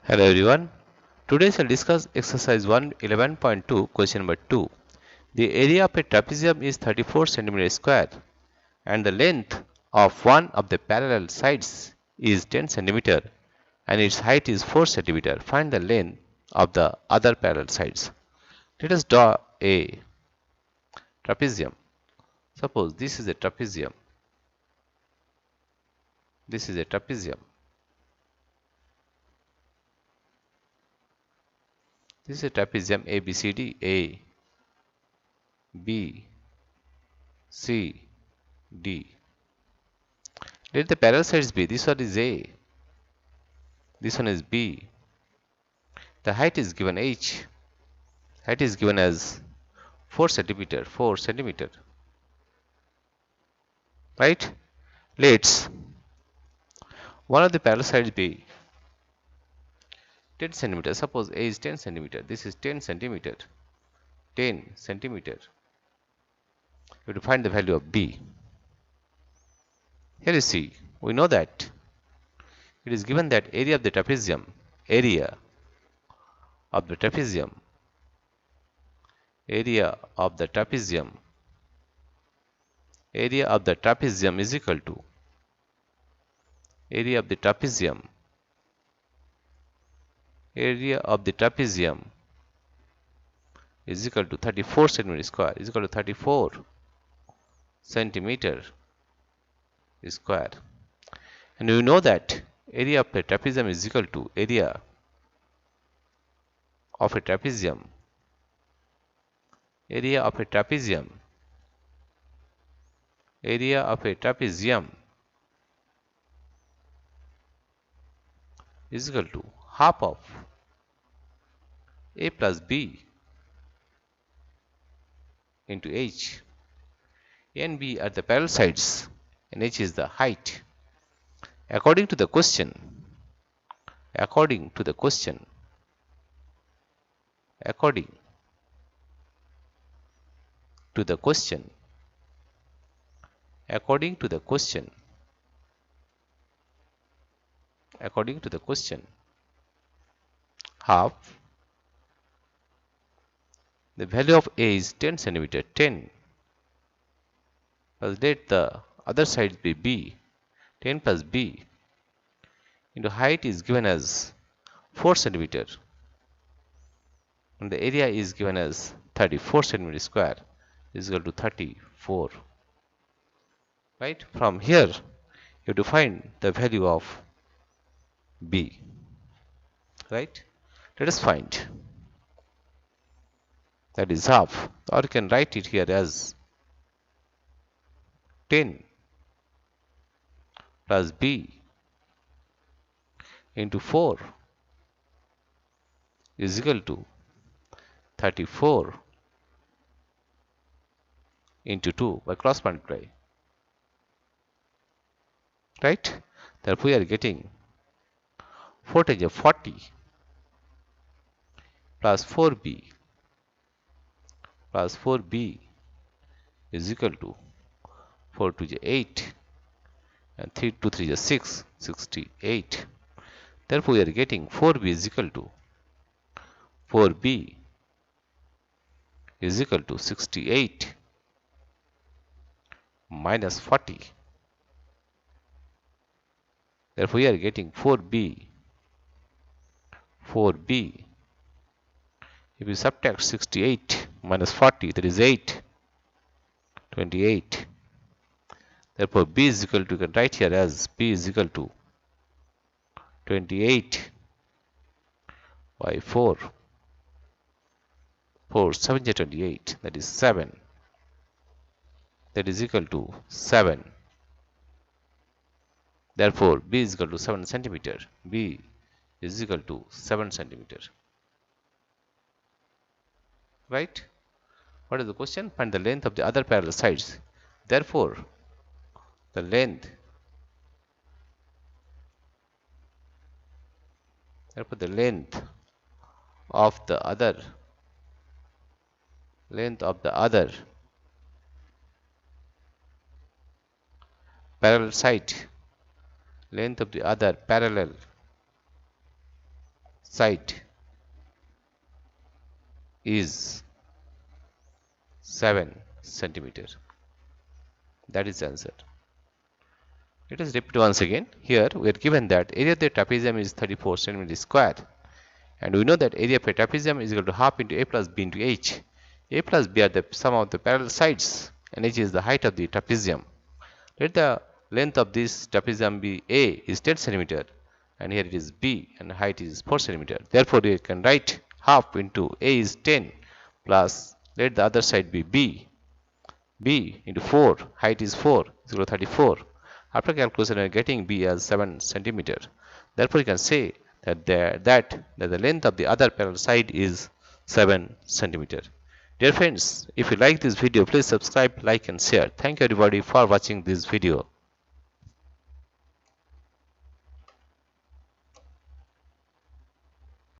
Hello everyone. Today I will discuss exercise 111.2 question number 2. The area of a trapezium is 34 cm square and the length of one of the parallel sides is 10 cm and its height is 4 cm. Find the length of the other parallel sides. Let us draw a trapezium. Suppose this is a trapezium. This is a trapezium. This is a trapezium ABCD, A, B, C, D. Let the parallel sides be. This one is A. This one is B. The height is given H. Height is given as 4 centimeter. 4 centimeter. Right? Let's one of the parallel sides be 10 centimeter. Suppose A is 10 centimeter. This is 10 centimeter. 10 centimeter. You have to find the value of B. Here you see, we know that it is given that area of the trapezium, area of the trapezium, area of the trapezium, area of the trapezium is equal to area of the trapezium, area of the trapezium is equal to 34 centimeter square is equal to 34 centimeter square. And we know that area of a trapezium is equal to area of a trapezium, area of a trapezium, area of a trapezium is equal to half of A plus B into H. A and B are the parallel sides and H is the height. According to the question, according to the question, according to the question, according to the question, according to the question, half, the value of A is 10 centimeter, 10. Plus let the other side be B, 10 plus B into height is given as 4 centimeter and the area is given as 34 centimeter square is equal to 34. Right? From here you have to find the value of B. Right? Let us find. That is half, or you can write it here as 10 plus B into 4 is equal to 34 into 2 by cross multiply. Right? Therefore, we are getting 4 times of 40 plus 4B plus 4B is equal to 4 to the 8 and 3 to 3 is 6, 68. Therefore, we are getting 4B is equal to 4B is equal to 68 minus 40. Therefore, we are getting 4B. If you subtract 68 minus 40, that is 8, 28. Therefore, B is equal to, you can write here as B is equal to 28 by 4. 4, 7 is 28, that is 7. That is equal to 7. Therefore, B is equal to 7 centimeter. B is equal to 7 centimeter. Right? What is the question? Find the length of the other parallel sides. Therefore, the length of the other parallel side, length of the other parallel side is 7 centimeter. That is the answer. Let us repeat once again. Here we are given that area of the trapezium is 34 centimeter square, and we know that area of a trapezium is equal to half into a plus b into h. A plus b are the sum of the parallel sides, and h is the height of the trapezium. Let the length of this trapezium be a is 10 centimeter, and here it is b, and height is 4 centimeter. Therefore, we can write half into a is 10 plus, let the other side be b. b into 4, height is 4, is equal to 34. After calculation, we are getting b as 7 centimeter. Therefore, you can say that the length of the other parallel side is 7 centimeter. Dear friends, if you like this video, please subscribe, like and share. Thank you everybody for watching this video.